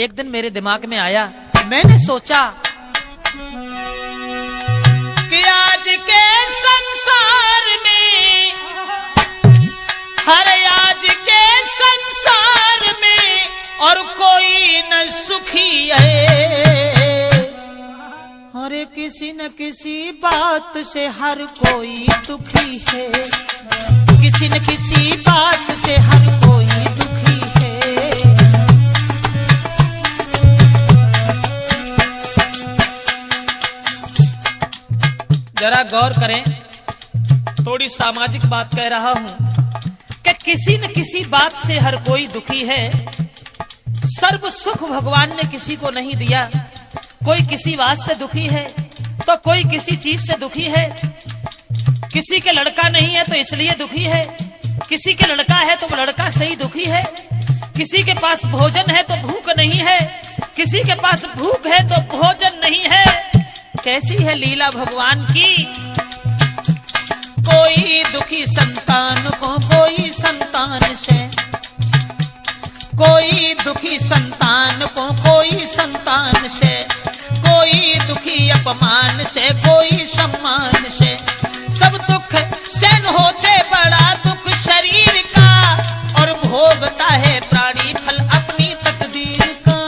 एक दिन मेरे दिमाग में आया, मैंने सोचा कि आज के संसार में, हर आज के संसार में और कोई न सुखी है, और किसी न किसी बात से हर कोई दुखी है, किसी न किसी बात से हर कोई दुखी है। जरा गौर करें, थोड़ी सामाजिक बात कह रहा हूं कि किसी न किसी बात से हर कोई दुखी है। सर्व सुख भगवान ने किसी को नहीं दिया। कोई किसी बात से दुखी है तो कोई किसी चीज से दुखी है। किसी के लड़का नहीं है तो इसलिए दुखी है, किसी के लड़का है तो लड़का से ही दुखी है, किसी के पास भोजन है तो भूख नहीं है, किसी के पास भूख है तो भोजन नहीं है। कैसी है लीला भगवान की। कोई दुखी संतान को कोई संतान से, कोई दुखी संतान को कोई संतान से, कोई दुखी अपमान से कोई सम्मान से। सब दुख सहन होते बड़ा दुख शरीर का, और भोगता है प्राणी फल अपनी तकदीर का।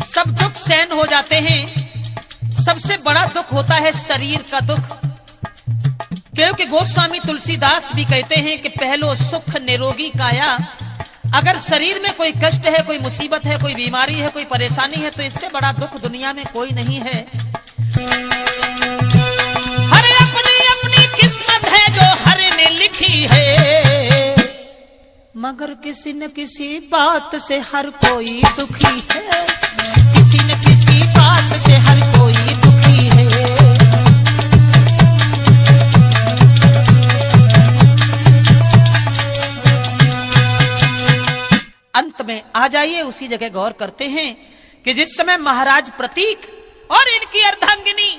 सब दुख सहन हो जाते हैं, सबसे बड़ा दुख होता है शरीर का दुख। क्योंकि गोस्वामी तुलसीदास भी कहते हैं कि पहलो सुख निरोगी काया। अगर शरीर में कोई कष्ट है, कोई मुसीबत है, कोई बीमारी है, कोई परेशानी है, तो इससे बड़ा दुख दुनिया में कोई नहीं है। हर अपनी अपनी किस्मत है जो हर ने लिखी है, मगर किसी न किसी बात से हर कोई दुखी है, किसी न किसी बात से हर कोई दुखी है। अंत में आ जाइए, उसी जगह गौर करते हैं कि जिस समय महाराज प्रतीक और इनकी अर्धांगिनी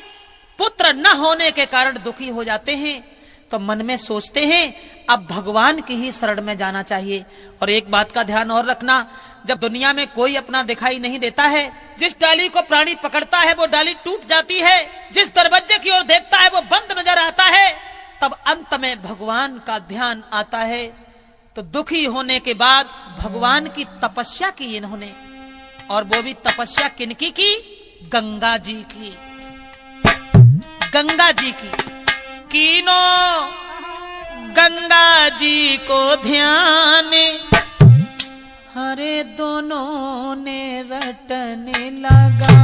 पुत्र न होने के कारण दुखी हो जाते हैं, तो मन में सोचते हैं अब भगवान की ही शरण में जाना चाहिए। और एक बात का ध्यान और रखना, जब दुनिया में कोई अपना दिखाई नहीं देता है, जिस डाली को प्राणी पकड़ता है वो डाली टूट जाती है, जिस दरवाजे की ओर देखता है वो बंद नजर आता है, तब अंत में भगवान का ध्यान आता है। तो दुखी होने के बाद भगवान की तपस्या की इन्होंने, और वो भी तपस्या किनकी की? गंगा जी की। गंगा जी की कीनो गंगा जी को ध्यान, हरे दोनों ने रटने लगा।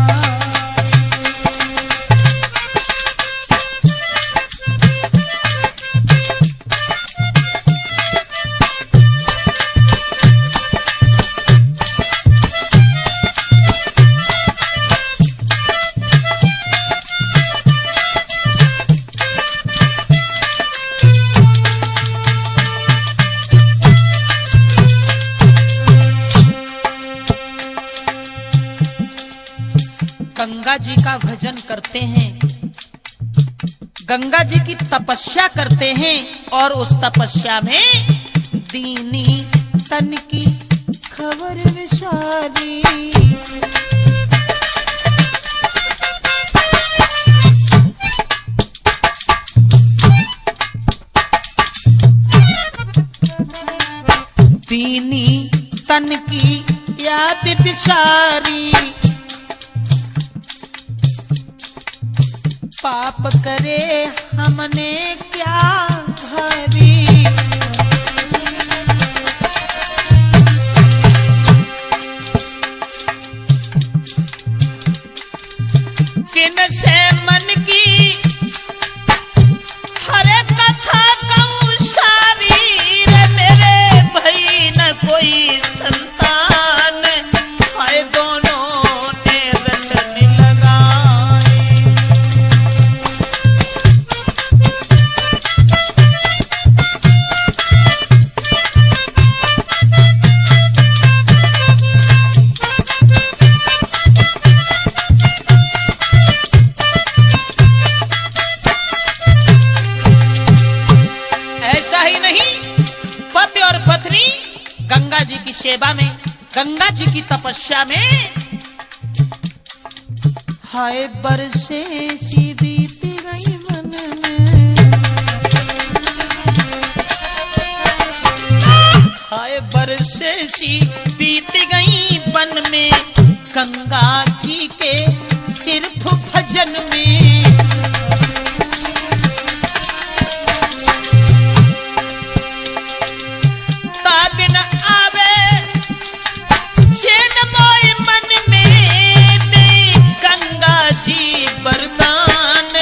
गंगा जी का भजन करते हैं, गंगा जी की तपस्या करते हैं, और उस तपस्या में दीनी तन की खबर विसारी। दीनी तन की याद विसारी, पाप करे हमने क्या भारी। किन से मन की हरे कथा कहूं सारी, रे मेरे भाई न कोई संतान, हाय दोनों ने रटने लगाए। और पत्नी गंगा जी की सेवा में, गंगा जी की तपस्या में। हाय बरसे सी बीत गई मन में, हाय बरसे सी बीत गई बन में, गंगा जी के सिर्फ भजन में। तादिन आवे चैन मोए मन में, दे गंगा जी वरदान,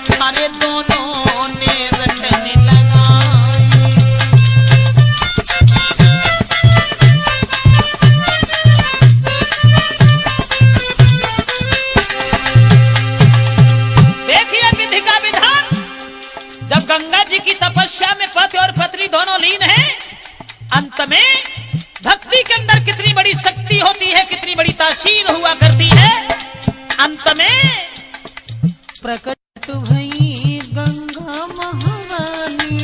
हमारे दोनों ने रटने लगाए। देखिए विधि का विधान, जब गंगा जी की तपस्या में पति और पत्नी दोनों लीन हैं, अंत में भक्ति के अंदर कितनी बड़ी शक्ति होती है, कितनी बड़ी तासीर हुआ करती है। अंत में प्रकट भई गंगा महारानी,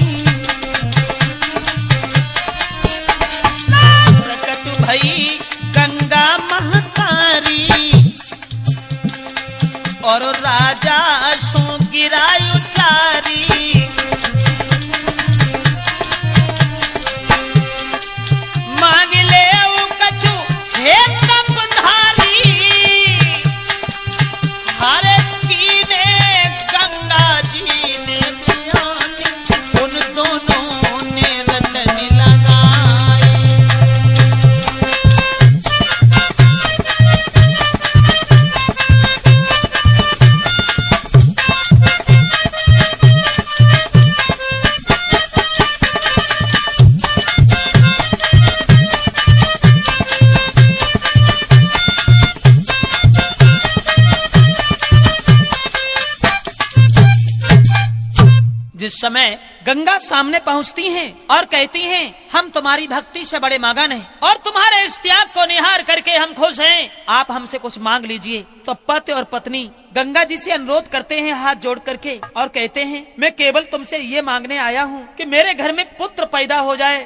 प्रकट भई गंगा महतारी, और राजा सो गिरायु चारी। मांग ले कछु हे कपधारी, हरे कीने गंगा जी ने बयानी, उन दोनों ने रटने लगाए। जिस समय गंगा सामने पहुंचती हैं और कहती हैं, हम तुम्हारी भक्ति से बड़े मगन हैं और तुम्हारे इस त्याग को निहार करके हम खुश हैं, आप हमसे कुछ मांग लीजिए। तो पति और पत्नी गंगा जी से अनुरोध करते हैं हाथ जोड़ करके और कहते हैं, मैं केवल तुमसे ये मांगने आया हूँ कि मेरे घर में पुत्र पैदा हो जाए,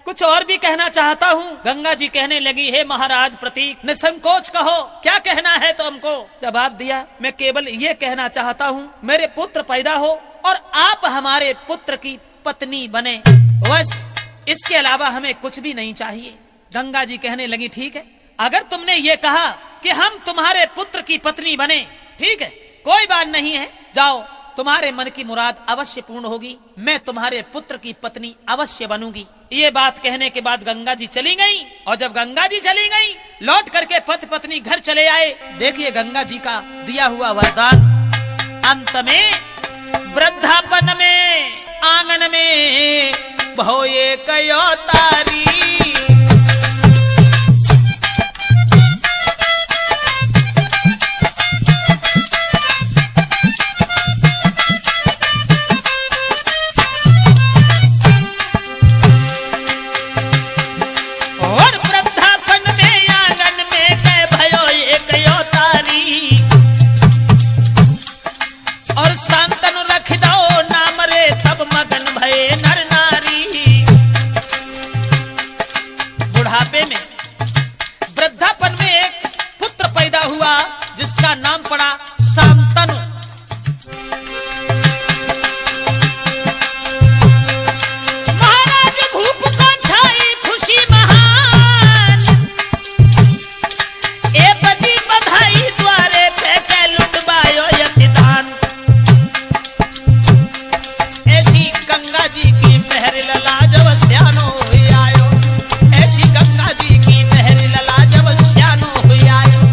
कुछ और भी कहना चाहता हूँ। गंगा जी कहने लगी, हे महाराज प्रतीक, निसंकोच कहो, क्या कहना है तुमको। जवाब दिया, मैं केवल ये कहना चाहता हूँ मेरे पुत्र पैदा हो और आप हमारे पुत्र की पत्नी बने, बस इसके अलावा हमें कुछ भी नहीं चाहिए। गंगा जी कहने लगी, ठीक है, अगर तुमने ये कहा कि हम तुम्हारे पुत्र की पत्नी बने, ठीक है, कोई बात नहीं है, जाओ, तुम्हारे मन की मुराद अवश्य पूर्ण होगी, मैं तुम्हारे पुत्र की पत्नी अवश्य बनूंगी। ये बात कहने के बाद गंगा जी चली गई, और जब गंगा जी चली गई, लौट करके पति पत्नी घर चले आए। देखिए गंगा जी का दिया हुआ वरदान। अंत में वृद्धापन में आंगन में भोए कयो तारी, और वृद्धापन में आंगन में कह भयो एक यो तारी, और शांतनु रख दो नाम रे तब मगन भये नर नारी। बुढ़ापे में वृद्धापन में एक पुत्र पैदा हुआ जिसका नाम पड़ा शांतनु। महाराज भूप को छाई खुशी महान, ए बदी बधाई द्वारे पे के लुटवायो यतिदान। ऐसी गंगा जी की मेहर लला जब श्यानो हुई आयो, ऐसी गंगा जी की मेहर लला जब श्यानो हुई आयो।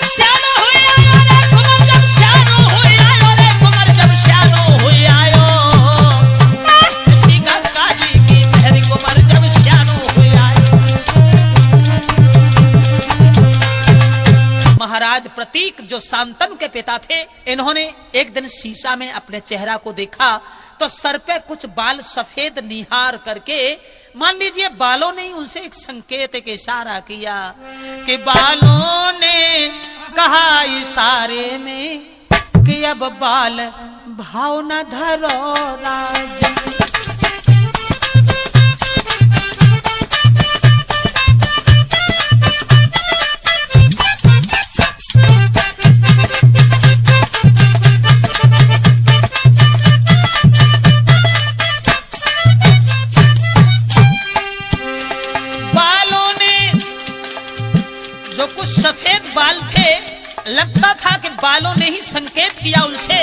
श्यानो हुई आयो रे कुंवर जब श्यानो हुई आयो रे कुंवर जब श्यानो हुई आयो, ऐसी गंगा जी की मेहर कुंवर जब श्यानो हुई आयो। महाराज प्रतीक जो शांतनु के पिता थे, इन्होंने एक दिन शीशा में अपने चेहरा को देखा तो सर पे कुछ बाल सफेद निहार करके, मान लीजिए बालों ने उनसे एक संकेत, एक इशारा किया कि बालों ने इशारे में कि अब बाल भाव न धरो राजन। सफेद बाल थे, लगता था कि बालों ने ही संकेत किया उनसे।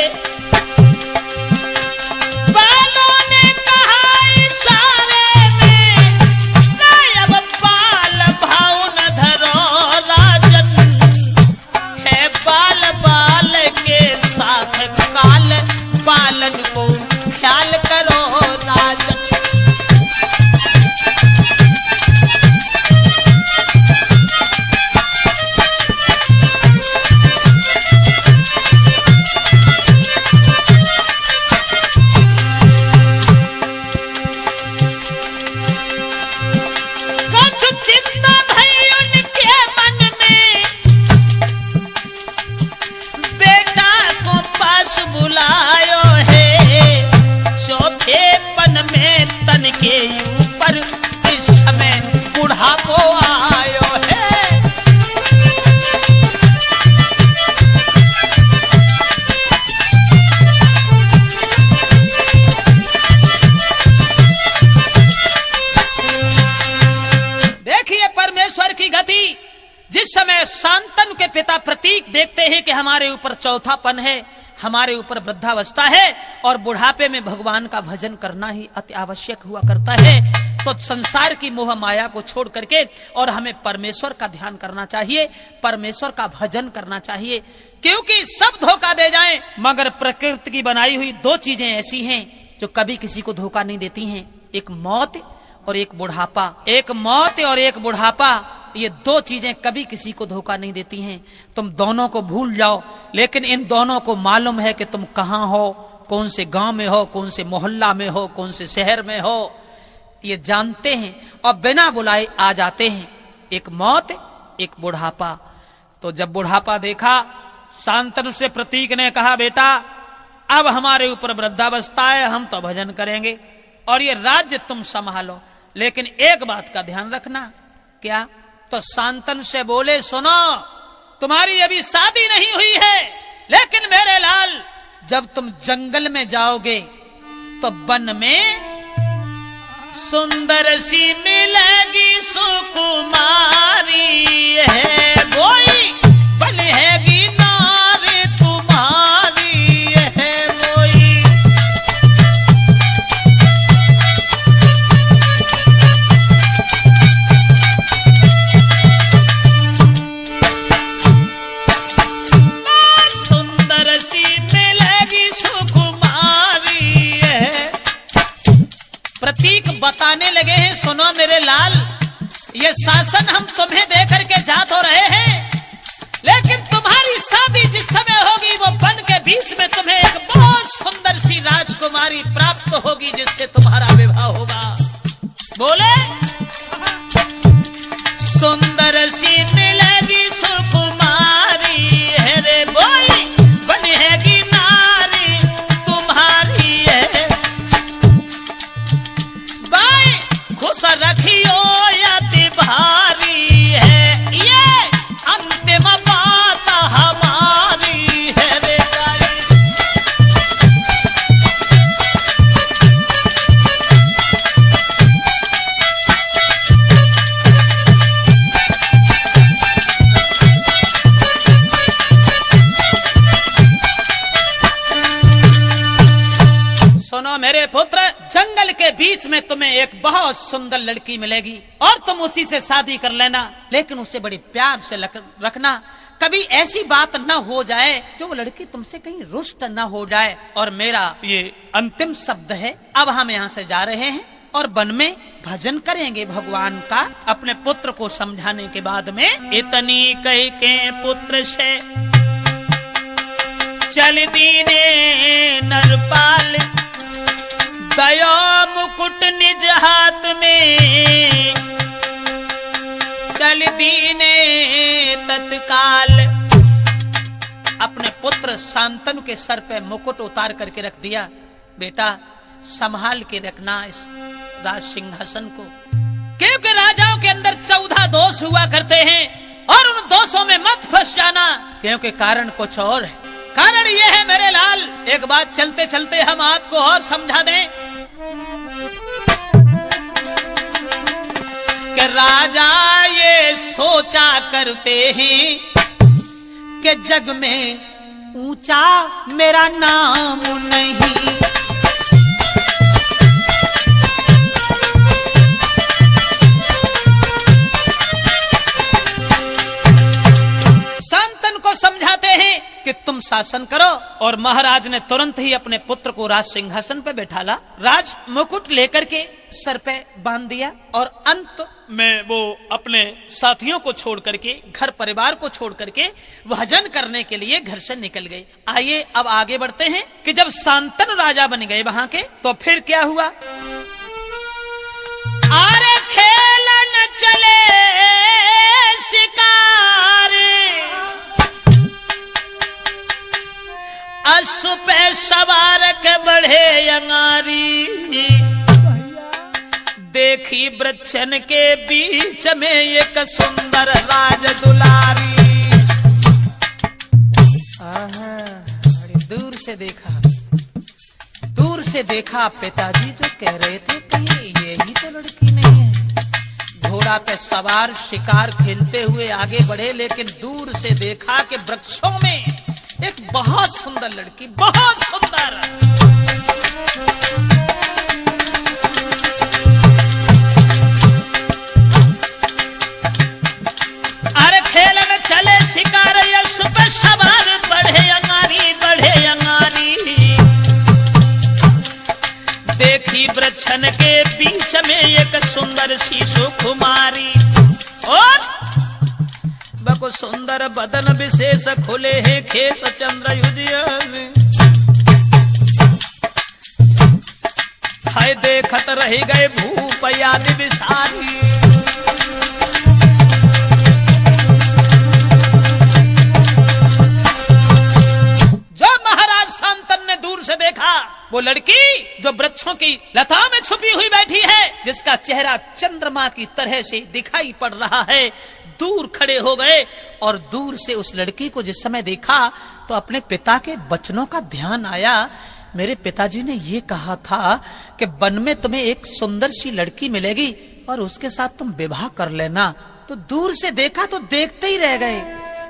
बालों ने कहा इशारे में, नहीं अब बाल भाव न धरो राजन। है बाल बाल के साथ काल, बालन को ख्याल करो राजन। तन के ऊपर इस समय बुढ़ापो आयो है। देखिए परमेश्वर की गति। जिस समय शांतनु के पिता प्रतीक देखते हैं कि हमारे ऊपर चौथापन है, हमारे ऊपर वृद्धावस्था है और बुढ़ापे में भगवान का भजन करना ही अति आवश्यक हुआ करता है, तो संसार की मोह माया को छोड़ करके और हमें परमेश्वर का ध्यान करना चाहिए, परमेश्वर का भजन करना चाहिए। क्योंकि सब धोखा दे जाएं, मगर प्रकृति की बनाई हुई दो चीजें ऐसी हैं जो कभी किसी को धोखा नहीं देती हैं, एक मौत और एक बुढ़ापा। एक मौत और एक बुढ़ापा, ये दो चीजें कभी किसी को धोखा नहीं देती हैं। तुम दोनों को भूल जाओ, लेकिन इन दोनों को मालूम है कि तुम कहां हो, कौन से गांव में हो, कौन से मोहल्ला में हो, कौन से शहर में हो, ये जानते हैं और बिना बुलाए आ जाते हैं। एक मौत, एक बुढ़ापा। तो जब बुढ़ापा देखा, शांतनु से प्रतीक ने कहा, बेटा अब हमारे ऊपर वृद्धावस्था है, हम तो भजन करेंगे और ये राज्य तुम संभालो, लेकिन एक बात का ध्यान रखना। क्या? तो शांतनु से बोले, सुनो तुम्हारी अभी शादी नहीं हुई है, लेकिन मेरे लाल जब तुम जंगल में जाओगे तो वन में सुंदर सी मिलेगी सुकुमारी है, कोई बनेगी नारी तुम्हारी है कोई। सुंदर सी मिलेगी सुकुमारी है। प्रतीक बताने लगे हैं, सुनो मेरे लाल, ये शासन हम तुम्हें देकर के जा तो रहे हैं, लेकिन तुम्हारी शादी जिस समय होगी वो वन के बीच में तुम्हें एक बहुत सुंदर सी राजकुमारी प्राप्त होगी, जिससे तुम्हारा विवाह होगा। बोले सुंदर सी मिलेगी सुकुमारी है रे, बोई बनेगी नारी तुम्हारी है। बाई खुश रखियो यति भारी है, ये अंतिम बात हमारी है रे। सुनो मेरे पुत्र, जंगल के बीच में तुम्हें एक बहुत सुंदर लड़की मिलेगी और तुम उसी से शादी कर लेना, लेकिन उसे बड़े प्यार से रखना। कभी ऐसी बात न हो जाए जो वो लड़की तुमसे कहीं रुष्ट न हो जाए। और मेरा ये अंतिम शब्द है, अब हम यहाँ से जा रहे हैं और वन में भजन करेंगे भगवान का। अपने पुत्र को समझाने के बाद में, इतनी कह के पुत्र से चल दीने नरपाल, दया मुकुट निज हाथ में, चल दीने तत्काल। और शांतनु के सर पे मुकुट उतार करके रख दिया। बेटा संभाल के रखना इस राज सिंहासन को, क्योंकि राजाओं के अंदर 14 दोष हुआ करते हैं और उन दोषों में मत फंस जाना, क्योंकि कारण कुछ और है। कारण ये है मेरे लाल, एक बात चलते चलते हम आपको और समझा दें कि राजा ये सोचा करते हैं कि जग में ऊंचा मेरा नाम नहीं। शांतनु को समझाते हैं कि तुम शासन करो, और महाराज ने तुरंत ही अपने पुत्र को राज सिंहासन पे बैठाला, राज मुकुट लेकर के सर पे बांध दिया और अंत में वो अपने साथियों को छोड़ करके, घर परिवार को छोड़ करके भजन करने के लिए घर से निकल गए। आइए अब आगे बढ़ते हैं कि जब शांतनु राजा बन गए वहां के, तो फिर क्या हुआ। आरे खेलन चले शिकार, अश्व पे सवार के बढ़े अंगारी, देखी वृक्षन के बीच में एक सुंदर राज दुलारी। बड़ी दूर से देखा पिताजी जो कह रहे थे कि यही तो लड़की नहीं है। घोड़ा पे सवार शिकार खेलते हुए आगे बढ़े, लेकिन दूर से देखा कि वृक्षों में एक बहुत सुंदर लड़की, बहुत सुंदर। अरे खेलन चले शिकार, यश पे सवार बढ़े अंगारी, बढ़े अंगारी, देखी वृक्षन के बीच में एक सुंदर सी सुकुमारी, और बको सुंदर बदन विशेष खुले हैं खेस चंद्र युजन, हाय देखत रह गए भूप याद विसारी। जो महाराज शांतनु ने दूर से देखा वो लड़की जो वृक्षों की लता में छुपी हुई बैठी है, जिसका चेहरा चंद्रमा की तरह से दिखाई पड़ रहा है, दूर खड़े हो गए और दूर से उस लड़की को जिस समय देखा तो अपने पिता के वचनों का ध्यान आया। मेरे पिताजी ने ये कहा था कि वन में तुम्हें एक सुंदर सी लड़की मिलेगी और उसके साथ तुम विवाह कर लेना। तो दूर से देखा तो देखते ही रह गए।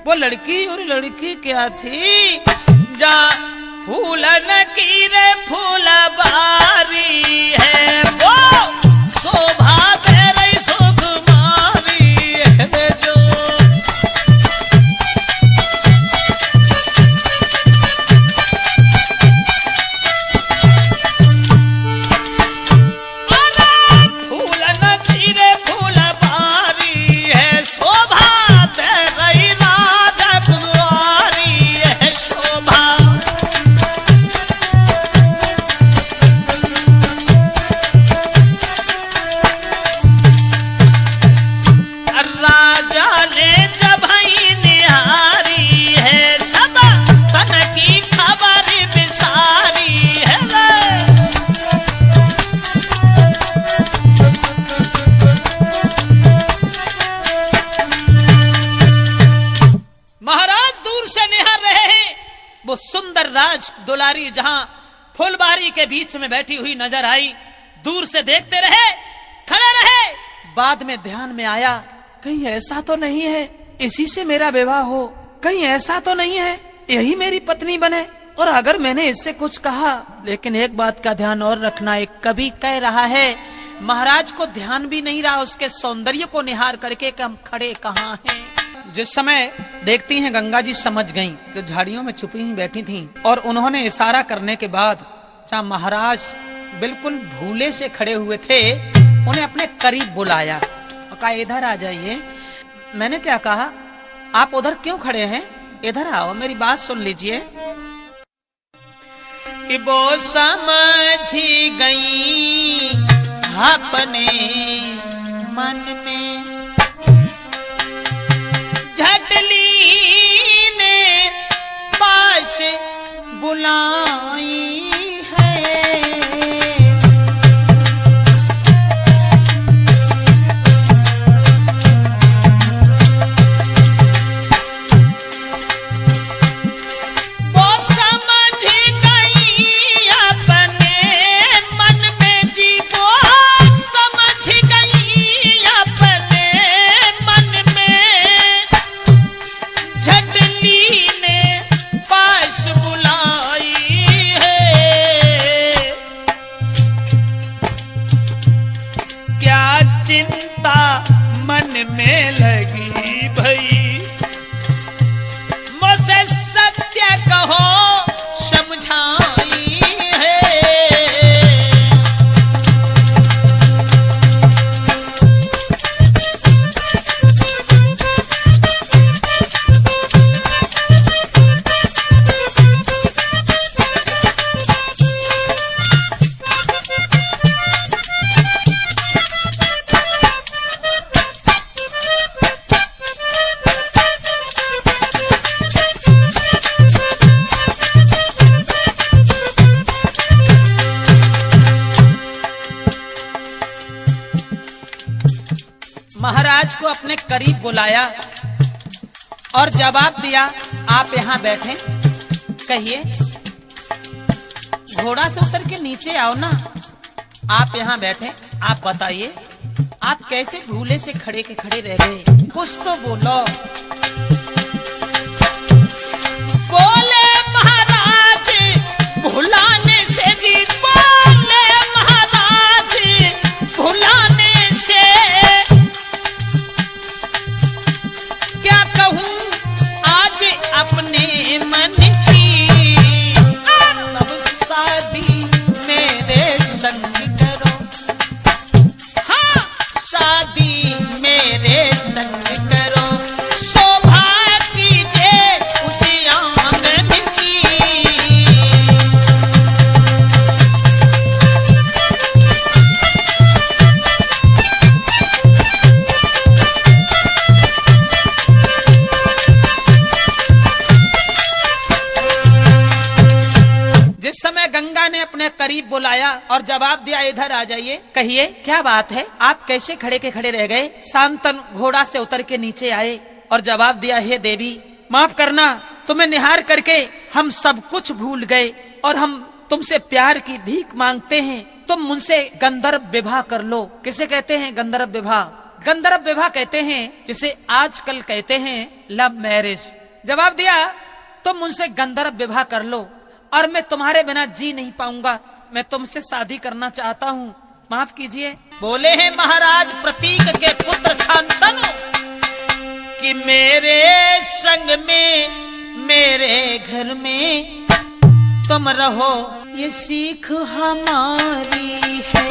वो लड़की, और लड़की क्या थी, जा फूलन की रे फूलबारी है, वो शोभा तेरी सुकुमारी है जो। फूलन की रे फूलबारी है, शोभा तेरी राधा कुंवारी है शोभा। वो सुंदर राज दुलारी जहां फुलबारी के बीच में बैठी हुई नजर आई, दूर से देखते रहे, खड़े रहे। बाद में ध्यान में आया, कहीं ऐसा तो नहीं है इसी से मेरा विवाह हो, कहीं ऐसा तो नहीं है यही मेरी पत्नी बने। और अगर मैंने इससे कुछ कहा, लेकिन एक बात का ध्यान और रखना, एक कवि कह रहा है, महाराज को ध्यान भी नहीं रहा उसके सौंदर्य को निहार करके कि हम खड़े कहाँ हैं। जिस समय देखती हैं गंगा जी समझ गईं, जो झाड़ियों में छुपी ही बैठी थीं, और उन्होंने इशारा करने के बाद जहाँ महाराज बिल्कुल भूले से खड़े हुए थे, उन्हें अपने करीब बुलाया और कहा इधर आ जाइए। मैंने क्या कहा, आप उधर क्यों खड़े हैं, इधर आओ, मेरी बात सुन लीजिए। कि वो समझी गई अपने मन में, झटली ने पास में लगी भई। मुझसे सत्य कहो समझाई है। महाराज को अपने करीब बुलाया और जवाब दिया, आप यहां बैठे, कहिए। घोड़ा से उतर के नीचे आओ ना, आप यहां बैठे, आप बताइए आप कैसे भूले से खड़े के खड़े रह गए, कुछ तो बोलो। बोले महाराज भुलाने से जी, बोले महाराज भुलाने से, क्या कहूं आज अपने मन की। अब शादी मेरे संग करो, हाँ शादी मेरे संग करो, शोभा कीजिए उसी आंगन की। जिस समय गंगा ने अपने करीब बुलाया और जवाब दिया, इधर आ जाइए, कहिए क्या बात है, आप कैसे खड़े के खड़े रह गए। शांतनु घोड़ा से उतर के नीचे आए और जवाब दिया, हे देवी माफ करना, तुम्हें निहार करके हम सब कुछ भूल गए और हम तुमसे प्यार की भीख मांगते हैं, तुम मुझसे गंधर्व विवाह कर लो। किसे कहते हैं गंधर्व विवाह? गंधर्व विवाह कहते हैं जिसे आजकल कहते हैं लव मैरिज। जवाब दिया, तुम मुझसे गंधर्व विवाह कर लो और मैं तुम्हारे बिना जी नहीं पाऊंगा, मैं तुमसे शादी करना चाहता हूँ, माफ कीजिए। बोले हैं महाराज प्रतीक के पुत्र शांतनु कि मेरे संग में मेरे घर में तुम रहो, ये सीख हमारी है।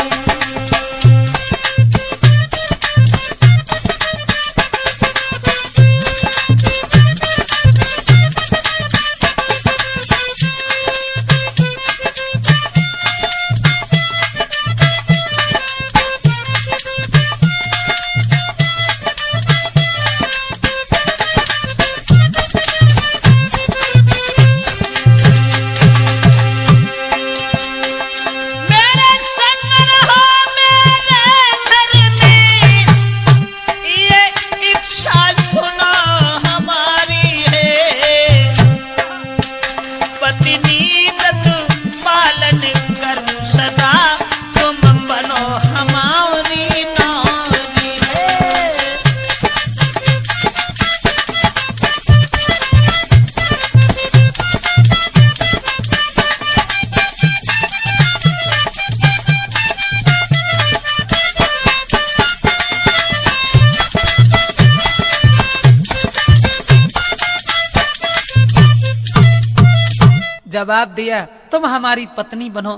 जवाब दिया, तुम हमारी पत्नी बनो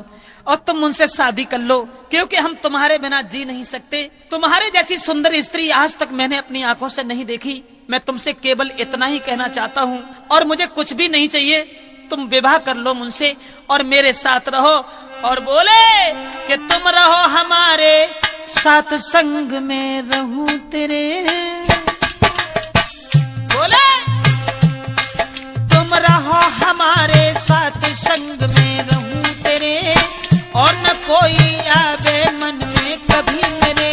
और तुम मुझसे शादी कर लो, क्योंकि हम तुम्हारे बिना जी नहीं सकते। तुम्हारे जैसी सुंदर स्त्री आज तक मैंने अपनी आंखों से नहीं देखी। मैं तुमसे केवल इतना ही कहना चाहता हूँ और मुझे कुछ भी नहीं चाहिए, तुम विवाह कर लो मुझसे और मेरे साथ रहो। और बोले कि तुम रहो हमारे साथ, संग में रहूं तेरे। बोले तुम रहो हमारे साथ, संग में रहूं तेरे और न कोई आवे मन में कभी मेरे।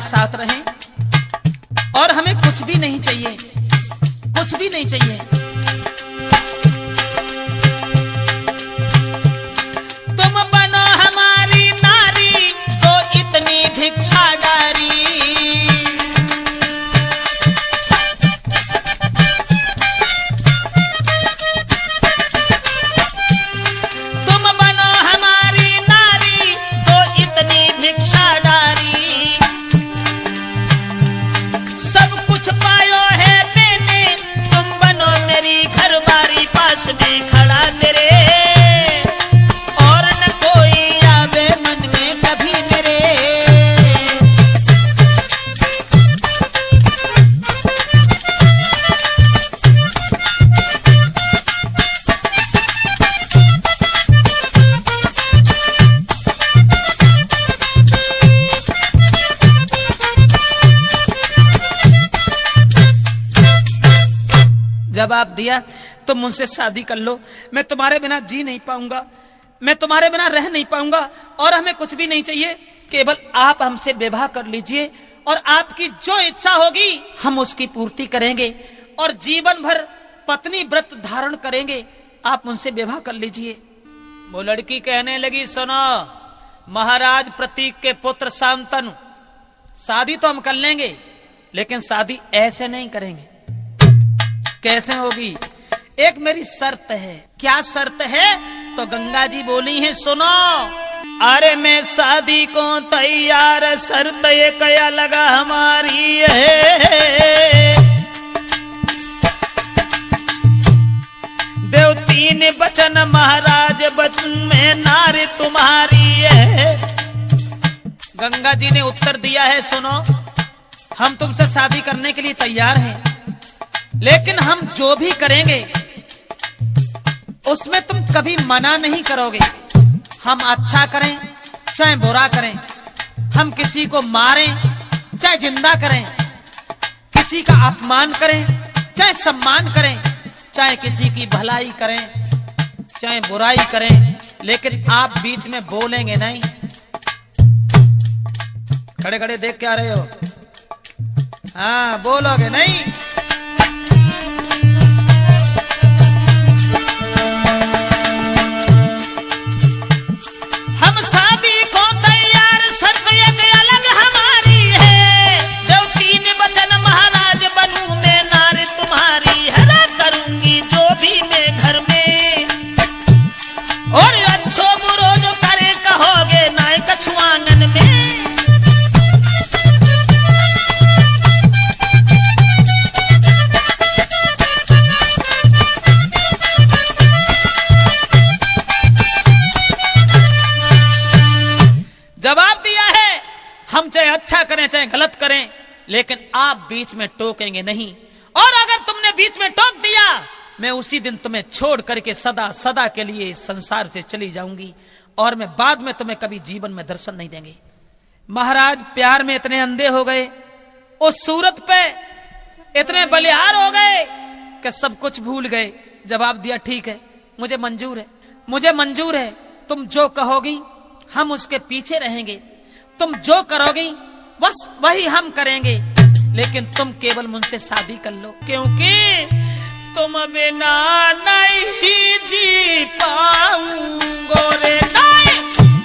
साथ रहें और हमें कुछ भी नहीं चाहिए, कुछ भी नहीं चाहिए। तुम बनो हमारी नारी तो इतनी भिक्षागारी, तुम बनो हमारी नारी तो इतनी भिक्षागारी, सब कुछ पायो है देने, तुम बनो मेरी घरवारी, पास में खड़ा तेरे और न कोई आवे मन में कभी मेरे। जवाब दिया, तुम मुझसे शादी कर लो, मैं तुम्हारे बिना जी नहीं पाऊंगा, मैं तुम्हारे बिना रह नहीं पाऊंगा और हमें कुछ भी नहीं चाहिए, केवल आप हमसे विवाह कर लीजिए और आपकी जो इच्छा होगी हम उसकी पूर्ति करेंगे और जीवन भर पत्नी व्रत धारण करेंगे, आप मुझसे विवाह कर लीजिए। वो लड़की कहने लगी, सुनो महाराज प्रतीक के पुत्र शांतनु, शादी तो हम कर लेंगे लेकिन शादी ऐसे नहीं करेंगे। कैसे होगी? एक मेरी शर्त है। क्या शर्त है? तो गंगा जी बोली है, सुनो। अरे मैं शादी को तैयार, शर्त ये क्या लगा हमारी है, देव तीन बचन महाराज बचन में नारी तुम्हारी है। गंगा जी ने उत्तर दिया है, सुनो हम तुमसे शादी करने के लिए तैयार हैं, लेकिन हम जो भी करेंगे उसमें तुम कभी मना नहीं करोगे। हम अच्छा करें चाहे बुरा करें, हम किसी को मारें चाहे जिंदा करें, किसी का अपमान करें चाहे सम्मान करें, चाहे किसी की भलाई करें चाहे बुराई करें, लेकिन आप बीच में बोलेंगे नहीं। खड़े खड़े देख के आ रहे हो? हाँ, बोलोगे नहीं। जवाब दिया है, हम चाहे अच्छा करें चाहे गलत करें, लेकिन आप बीच में टोकेंगे नहीं, और अगर तुमने बीच में टोक दिया मैं उसी दिन तुम्हें छोड़ करके सदा सदा के लिए संसार से चली जाऊंगी और मैं बाद में तुम्हें कभी जीवन में दर्शन नहीं देंगे। महाराज प्यार में इतने अंधे हो गए, उस सूरत पे इतने बलिहार हो गए कि सब कुछ भूल गए। जवाब दिया, ठीक है मुझे मंजूर है, मुझे मंजूर है, तुम जो कहोगी हम उसके पीछे रहेंगे, तुम जो करोगी बस वही हम करेंगे, लेकिन तुम केवल मुझसे शादी कर लो, क्योंकि तुम बिना नहीं जी पाऊंगो रे, नहीं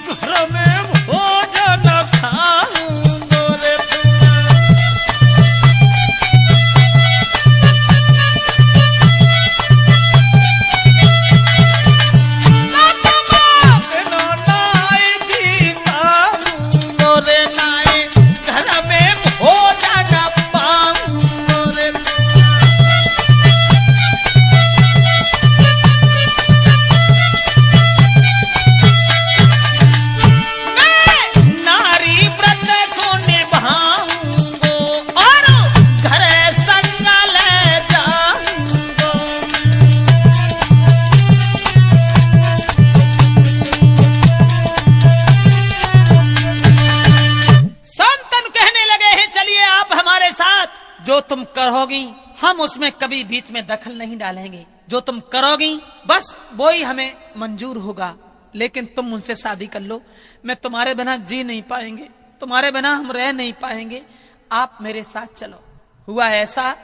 घर में भोजन खाऊंगो रे। जो तुम करोगी हम उसमें कभी बीच में दखल नहीं डालेंगे, जो तुम करोगी बस वो ही हमें मंजूर होगा, लेकिन तुम मुझसे शादी कर लो, मैं तुम्हारे बिना जी नहीं पाएंगे। तुम्हारे बिना हम रह नहीं पाएंगे, आप मेरे साथ चलो। हुआ ऐसा